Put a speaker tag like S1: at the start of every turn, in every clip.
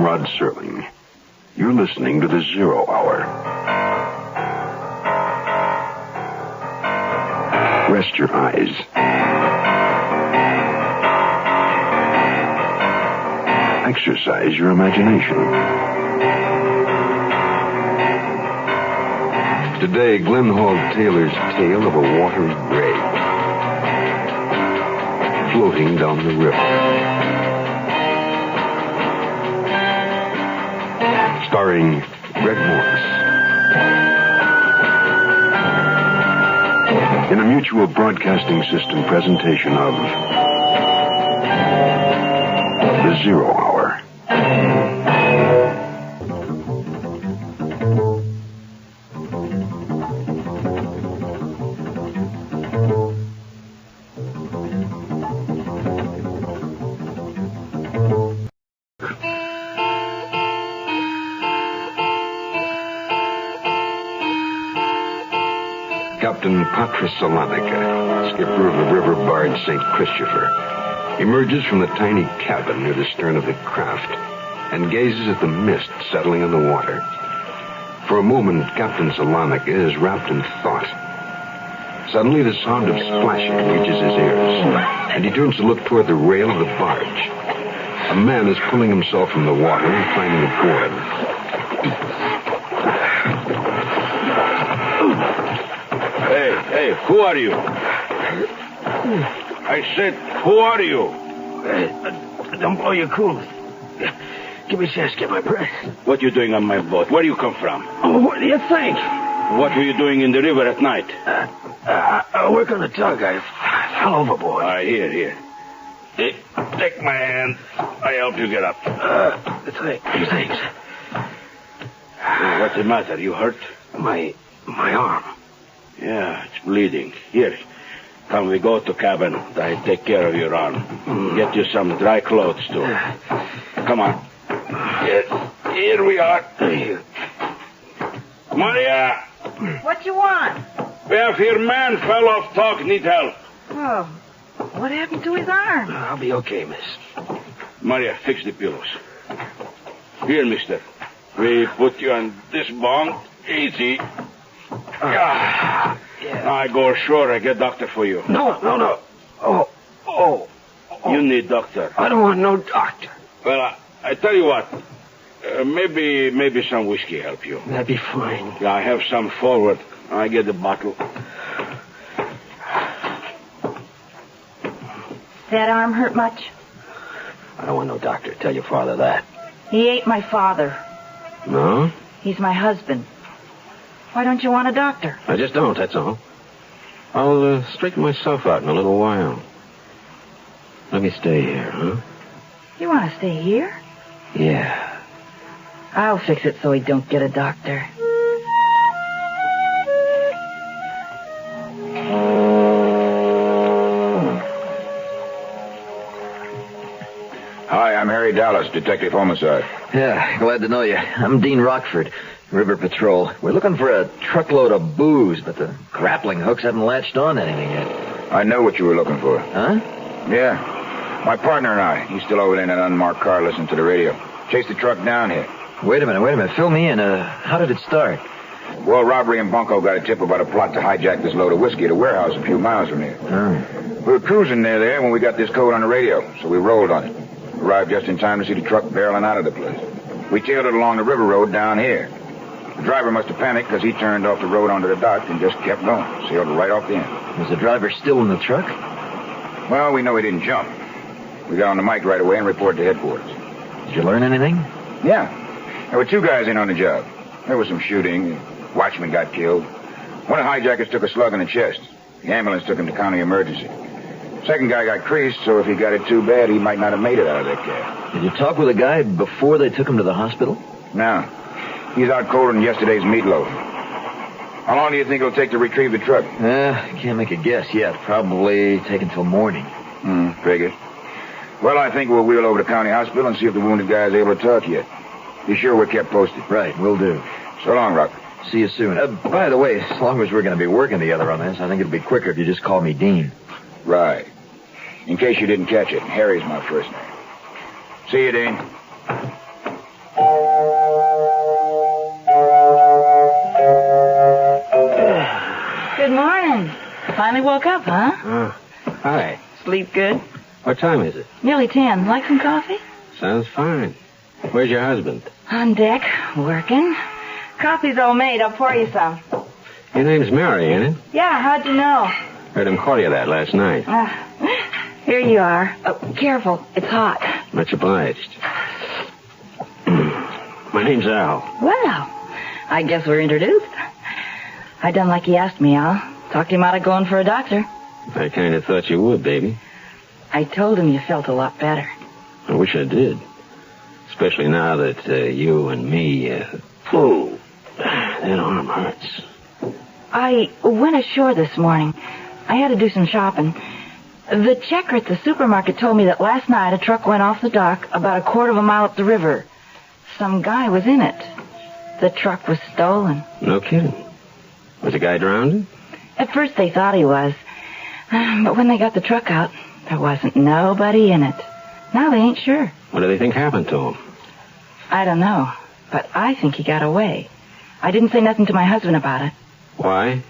S1: I'm Rod Serling. You're listening to the Zero Hour. Rest your eyes. Exercise your imagination. Today, Glenn Hall Taylor's tale of a watery grave floating down the river. Starring Greg Morris. In a Mutual Broadcasting System presentation of The Zero Hour. Captain Patra Salonica, skipper of the river barge St. Christopher, emerges from the tiny cabin near the stern of the craft and gazes at the mist settling on the water. For a moment, Captain Salonica is wrapped in thought. Suddenly, the sound of splashing reaches his ears, and he turns to look toward the rail of the barge. A man is pulling himself from the water and climbing aboard.
S2: Hey, who are you? I said, who are you?
S3: Don't blow your cool. Give me a chance to get my breath.
S2: What are you doing on my boat? Where do you come from?
S3: Oh, what do you think?
S2: What were you doing in the river at night?
S3: I work on the tug. I fell overboard.
S2: Here. Hey, take my hand. I help you get up.
S3: Thanks.
S2: What's the matter? You hurt?
S3: My arm.
S2: Yeah, it's bleeding. Here, come, we go to cabin. I take care of your arm. Get you some dry clothes, too. Come on. Here we are. Maria!
S4: What you want?
S2: We have here man fell off talk, need help.
S4: Oh, what happened to his arm?
S3: I'll be okay, miss.
S2: Maria, fix the pillows. Here, mister. We put you on this bunk. Easy.
S3: Yeah.
S2: Now I go ashore. I get doctor for you.
S3: No. Oh.
S2: You need doctor.
S3: I don't want no doctor.
S2: Well, I tell you what. Maybe some whiskey help you.
S3: That'd be fine.
S2: Yeah, I have some forward. I get the bottle.
S4: That arm hurt much?
S3: I don't want no doctor. Tell your father that.
S4: He ain't my father.
S3: No?
S4: He's my husband. Why don't you want a doctor?
S3: I just don't, that's all. I'll straighten myself out in a little while. Let me stay here, huh?
S4: You want to stay here?
S3: Yeah.
S4: I'll fix it so he don't get a doctor.
S5: Hi, I'm Harry Dallas, Detective Homicide.
S6: Yeah, glad to know you. I'm Dean Rockford, River Patrol. We're looking for a truckload of booze, but the grappling hooks haven't latched on to anything yet.
S5: I know what you were looking for.
S6: Huh?
S5: Yeah. My partner and I, he's still over there in an unmarked car listening to the radio. Chased the truck down here.
S6: Wait a minute. Fill me in. How did it start?
S5: Well, Robbery and Bunko got a tip about a plot to hijack this load of whiskey at a warehouse a few miles from here.
S6: Oh.
S5: We were cruising near there when we got this code on the radio, so we rolled on it. Arrived just in time to see the truck barreling out of the place. We tailed it along the river road down here. The driver must have panicked because he turned off the road onto the dock and just kept going. Sailed right off the end.
S6: Was the driver still in the truck?
S5: Well, we know he didn't jump. We got on the mic right away and reported to headquarters.
S6: Did you learn anything?
S5: Yeah. There were 2 guys in on the job. There was some shooting. Watchman got killed. One of the hijackers took a slug in the chest. The ambulance took him to county emergency. Second guy got creased, so if he got it too bad, he might not have made it out of that cab.
S6: Did you talk with the guy before they took him to the hospital?
S5: No. He's out colder than yesterday's meatloaf. How long do you think it'll take to retrieve the truck?
S6: Can't make a guess yet. Probably take until morning.
S5: Figured. Well, I think we'll wheel over to county hospital and see if the wounded guy is able to talk yet. Be sure we're kept posted.
S6: Right, will do.
S5: So long, Rock.
S6: See you soon. By the way, as long as we're going to be working together on this, I think it'll be quicker if you just call me Dean.
S5: Right. In case you didn't catch it, Harry's my first name. See you, Dean.
S4: Finally woke up, huh?
S3: Hi.
S4: Sleep good?
S3: What time is it?
S4: Nearly 10. Like some coffee?
S3: Sounds fine. Where's your husband?
S4: On deck, working. Coffee's all made. I'll pour you some.
S3: Your name's Mary, ain't it?
S4: Yeah, how'd you know?
S3: Heard him call you that last night.
S4: Here you are. Oh, careful. It's hot.
S3: Much obliged. My name's Al.
S4: Well, I guess we're introduced. I done like he asked me, Al. Talked him out of going for a doctor.
S3: I kind of thought you would, baby.
S4: I told him you felt a lot better.
S3: I wish I did. Especially now that you and me... that arm hurts.
S4: I went ashore this morning. I had to do some shopping. The checker at the supermarket told me that last night a truck went off the dock about a quarter of a mile up the river. Some guy was in it. The truck was stolen.
S3: No kidding. Was the guy drowned?
S4: At first they thought he was. But when they got the truck out, there wasn't nobody in it. Now they ain't sure.
S3: What do they think happened to him?
S4: I don't know, but I think he got away. I didn't say nothing to my husband about it.
S3: Why?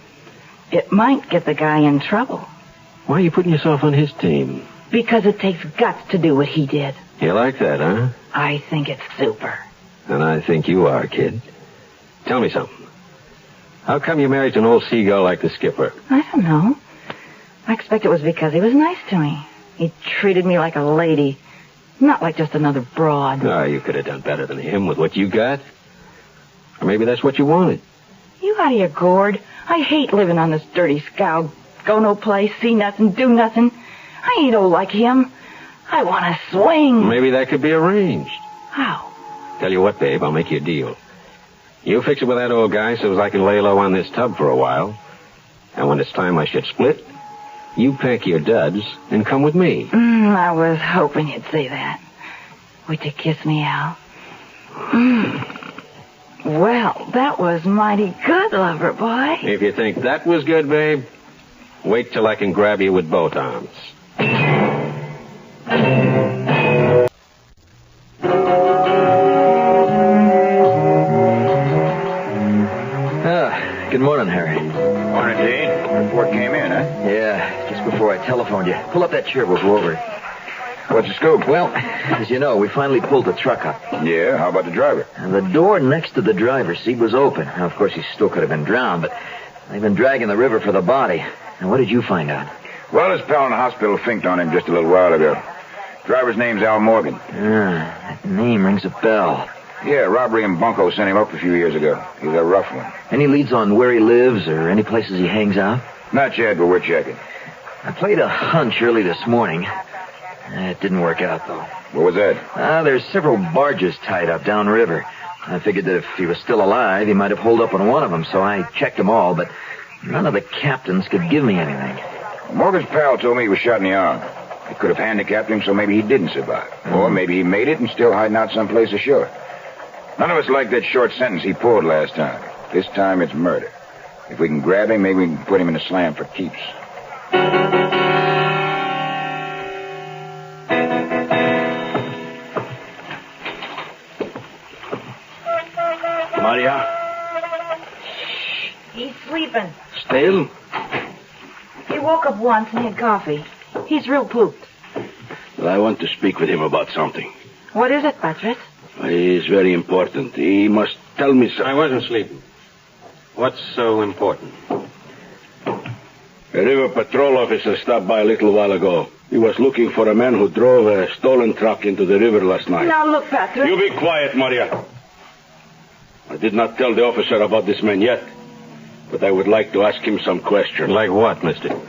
S4: It might get the guy in trouble.
S3: Why are you putting yourself on his team?
S4: Because it takes guts to do what he did.
S3: You like that, huh?
S4: I think it's super.
S3: And I think you are, kid. Tell me something. How come you married to an old seagull like the skipper?
S4: I don't know. I expect it was because he was nice to me. He treated me like a lady, not like just another broad.
S3: Oh, you could have done better than him with what you got. Or maybe that's what you wanted.
S4: You out of your gourd. I hate living on this dirty scow. Go no place, see nothing, do nothing. I ain't old like him. I want to swing.
S3: Maybe that could be arranged.
S4: How?
S3: Tell you what, babe, I'll make you a deal. You fix it with that old guy so as I can lay low on this tub for a while. And when it's time I should split, you pack your duds and come with me.
S4: I was hoping you'd say that. Would you kiss me, Al? Well, that was mighty good, lover boy.
S3: If you think that was good, babe, wait till I can grab you with both arms.
S6: Good morning, Harry.
S5: Morning, Dean. Report came in, huh?
S6: Yeah, just before I telephoned you. Pull up that chair, we'll go over it.
S5: What's the scoop?
S6: Well, as you know, we finally pulled the truck up.
S5: Yeah, how about the driver?
S6: And the door next to the driver's seat was open. Now, of course, he still could have been drowned, but they've been dragging the river for the body. And what did you find out?
S5: Well, his pal in the hospital finked on him just a little while ago. Driver's name's Al Morgan.
S6: That name rings a bell.
S5: Yeah, robbery and bunco sent him up a few years ago. He's a rough one.
S6: Any leads on where he lives or any places he hangs out?
S5: Not yet, but we're checking.
S6: I played a hunch early this morning. It didn't work out, though.
S5: What was that?
S6: There's several barges tied up downriver. I figured that if he was still alive, he might have holed up on one of them, so I checked them all, but none of the captains could give me anything.
S5: Morgan's pal told me he was shot in the arm. It could have handicapped him so maybe he didn't survive. Or maybe he made it and still hiding out someplace ashore. None of us liked that short sentence he pulled last time. This time it's murder. If we can grab him, maybe we can put him in a slam for keeps.
S2: Maria?
S4: He's sleeping.
S2: Still?
S4: He woke up once and had coffee. He's real pooped.
S2: Well, I want to speak with him about something.
S4: What is it, Patrick?
S2: It's very important. He must tell me something.
S3: I wasn't sleeping. What's so important?
S2: A river patrol officer stopped by a little while ago. He was looking for a man who drove a stolen truck into the river last night.
S4: Now look, Patrick.
S2: You be quiet, Maria. I did not tell the officer about this man yet, but I would like to ask him some questions.
S3: Like what, mister?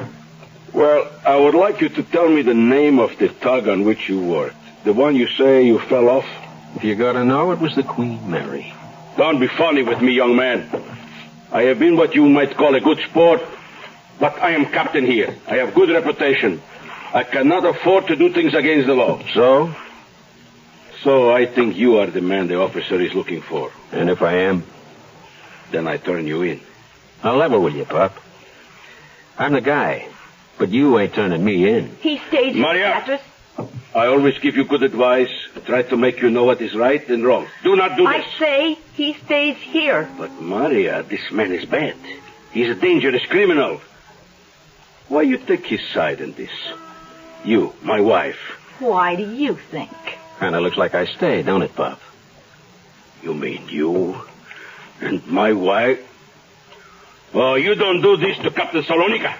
S2: Well, I would like you to tell me the name of the tug on which you worked. The one you say you fell off?
S3: If you gotta know, it was the Queen Mary.
S2: Don't be funny with me, young man. I have been what you might call a good sport, but I am captain here. I have good reputation. I cannot afford to do things against the law.
S3: So?
S2: So I think you are the man the officer is looking for.
S3: And if I am?
S2: Then I turn you in.
S3: I'll level with you, pup. I'm the guy, but you ain't turning me in.
S4: He stayed here,
S2: Maria.
S4: Patrick.
S2: I always give you good advice. Try to make you know what is right and wrong. Do not do this.
S4: I say he stays here.
S2: But, Maria, this man is bad. He's a dangerous criminal. Why you take his side in this? You, my wife.
S4: Why do you think?
S3: Kind of looks like I stayed, don't it, Pop?
S2: You mean you and my wife? Oh, you don't do this to Captain Salonika.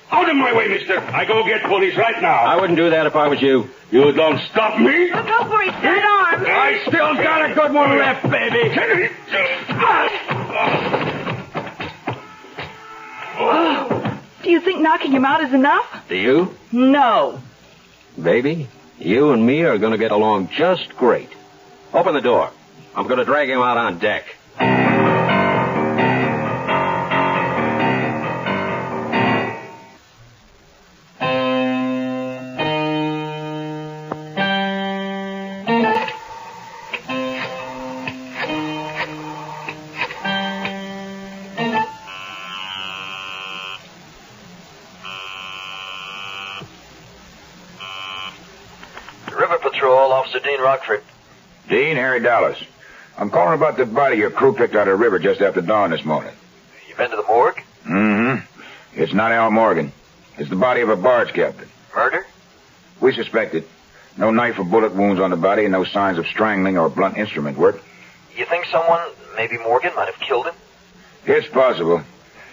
S2: Out of my way, mister. I go get police right now.
S3: I wouldn't do that if I was you.
S2: You don't stop me.
S4: Look out for his dead arm.
S2: I still got a good one left, baby.
S4: Do you think knocking him out is enough?
S3: Do you?
S4: No.
S3: Baby, you and me are going to get along just great. Open the door. I'm going to drag him out on deck.
S6: River Patrol, Officer Dean Rockford.
S5: Dean, Harry Dallas. I'm calling about the body your crew picked out of the river just after dawn this morning.
S6: You been to the morgue?
S5: Mm-hmm. It's not Al Morgan. It's the body of a barge captain.
S6: Murder?
S5: We suspect it. No knife or bullet wounds on the body and no signs of strangling or blunt instrument work.
S6: You think someone, maybe Morgan, might have killed him?
S5: It's possible.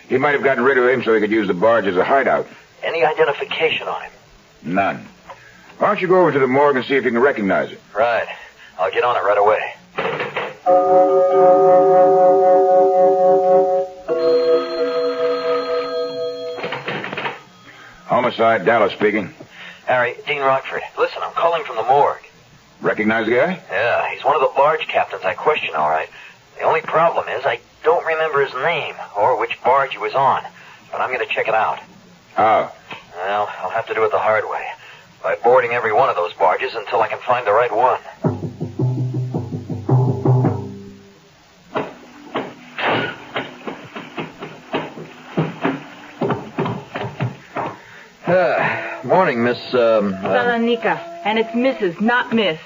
S5: He might have gotten rid of him so he could use the barge as a hideout.
S6: Any identification on him?
S5: None. Why don't you go over to the morgue and see if you can recognize it?
S6: Right. I'll get on it right away.
S5: Homicide, Dallas speaking.
S6: Harry, Dean Rockford. Listen, I'm calling from the morgue.
S5: Recognize the guy?
S6: Yeah, he's one of the barge captains I question, all right. The only problem is I don't remember his name or which barge he was on. But I'm going to check it out.
S5: How?
S6: Well, I'll have to do it the hard way. By boarding every one of those barges until I can find the right one. Morning, Miss,
S4: Salonika. And it's Mrs., not Miss.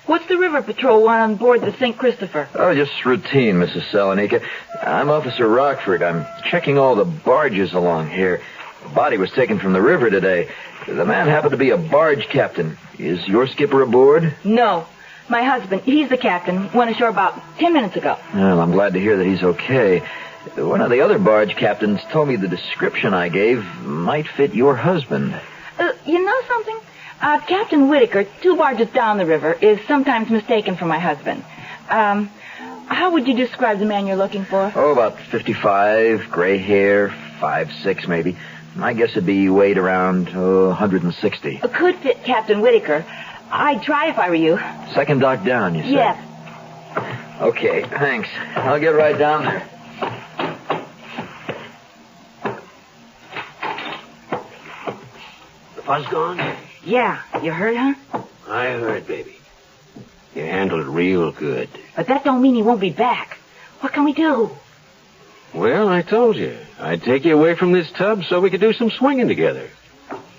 S4: What's the River Patrol want on board the St. Christopher?
S6: Oh, just routine, Mrs. Salonika. I'm Officer Rockford. I'm checking all the barges along here. The body was taken from the river today. The man happened to be a barge captain. Is your skipper aboard?
S4: No. My husband, he's the captain, went ashore about 10 minutes ago.
S6: Well, I'm glad to hear that he's okay. One of the other barge captains told me the description I gave might fit your husband.
S4: You know something? Captain Whitaker, 2 barges down the river, is sometimes mistaken for my husband. How would you describe the man you're looking for?
S6: Oh, about 55, gray hair, 5'6", maybe. I guess it'd be weighed around 160.
S4: Could fit Captain Whitaker. I'd try if I were you.
S6: Second dock down, you said?
S4: Yes.
S6: Okay, thanks. I'll get right down there.
S3: The fuzz gone?
S4: Yeah. You heard, huh?
S3: I heard, baby. You handled it real good.
S4: But that don't mean he won't be back. What can we do?
S3: Well, I told you. I'd take you away from this tub so we could do some swinging together.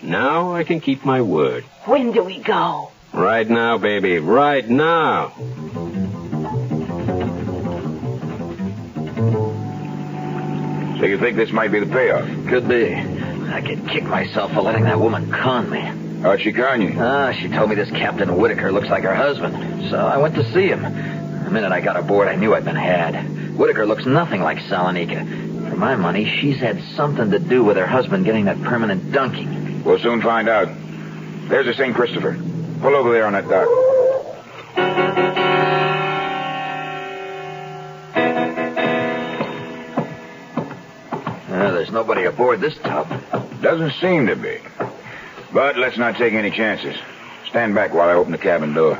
S3: Now I can keep my word.
S4: When do we go?
S3: Right now, baby. Right now.
S5: So you think this might be the payoff?
S6: Could be. I could kick myself for letting that woman con me.
S5: How'd she con you?
S6: She told me this Captain Whitaker looks like her husband. So I went to see him. The minute I got aboard, I knew I'd been had. Whitaker looks nothing like Salonika. For my money, she's had something to do with her husband getting that permanent dunking.
S5: We'll soon find out. There's the St. Christopher. Pull over there on that dock.
S6: There's nobody aboard this tub.
S5: Doesn't seem to be. But let's not take any chances. Stand back while I open the cabin door.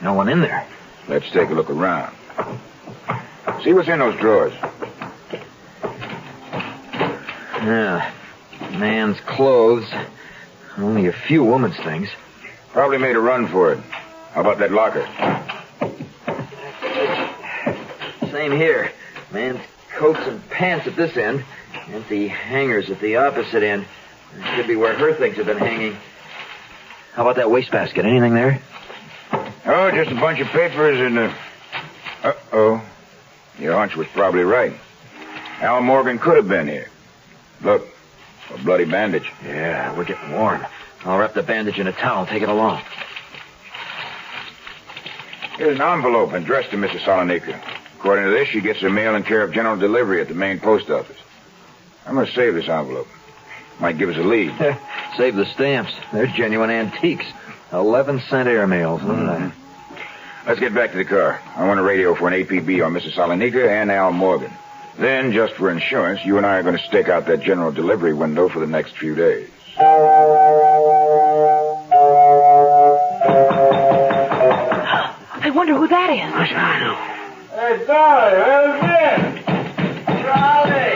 S6: No one in there.
S5: Let's take a look around. See what's in those drawers.
S6: Yeah. Man's clothes. Only a few woman's things.
S5: Probably made a run for it. How about that locker?
S6: Same here. Man's coats and pants at this end. Empty hangers at the opposite end. That should be where her things have been hanging. How about that wastebasket? Anything there?
S5: Oh, just a bunch of papers and a... Uh-oh. Your hunch was probably right. Al Morgan could have been here. Look, a bloody bandage.
S6: Yeah, we're getting warm. I'll wrap the bandage in a towel and take it along.
S5: Here's an envelope addressed to Mrs. Salonika. According to this, she gets her mail in care of general delivery at the main post office. I'm going to save this envelope. Might give us a lead.
S6: Save the stamps. They're genuine antiques. 11-cent airmails.
S5: Let's get back to the car. I want a radio for an APB on Mrs. Salonika and Al Morgan. Then, just for insurance, you and I are going to stake out that general delivery window for the next few days.
S4: I wonder who that is.
S3: I know.
S2: Hey, Charlie, where's it? Charlie,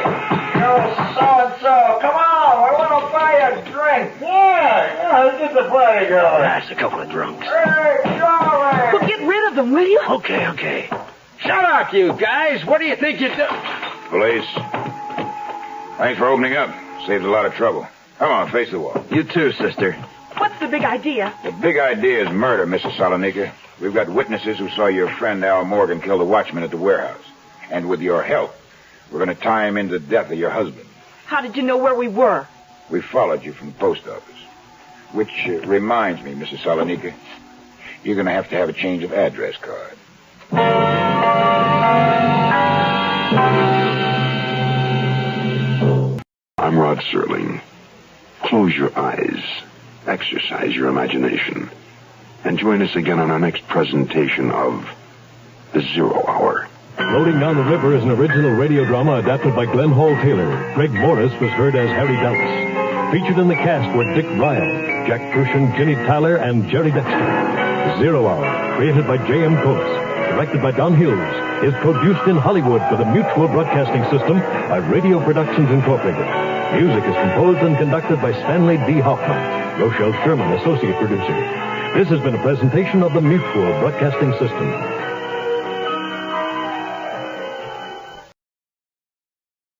S2: you so-and-so. Come on, I want to buy a drink. Yeah, let's get the party going.
S3: That's a couple of drunks.
S2: Hey, Charlie.
S4: Well, get rid of them, will you?
S3: Okay. Shut up, you guys. What do you think you're doing?
S5: Police, thanks for opening up. Saved a lot of trouble. Come on, face the wall.
S6: You too, sister.
S4: What's the big idea?
S5: The big idea is murder, Mrs. Salonika. We've got witnesses who saw your friend Al Morgan kill the watchman at the warehouse. And with your help, we're going to tie him into the death of your husband.
S4: How did you know where we were?
S5: We followed you from the post office. Which reminds me, Mrs. Salonika, you're going to have a change of address card.
S1: I'm Rod Serling. Close your eyes, exercise your imagination, and join us again on our next presentation of The 0 Hour.
S7: Floating Down the River is an original radio drama adapted by Glenn Hall Taylor. Greg Morris was heard as Harry Dallas. Featured in the cast were Dick Ryle, Jack Crucian, Ginny Tyler, and Jerry Dexter. 0 Hour, created by J.M. Coates, directed by Don Hughes, is produced in Hollywood for the Mutual Broadcasting System by Radio Productions Incorporated. Music is composed and conducted by Stanley D. Hoffman. Rochelle Sherman, associate producer. This has been a presentation of the Mutual Broadcasting System.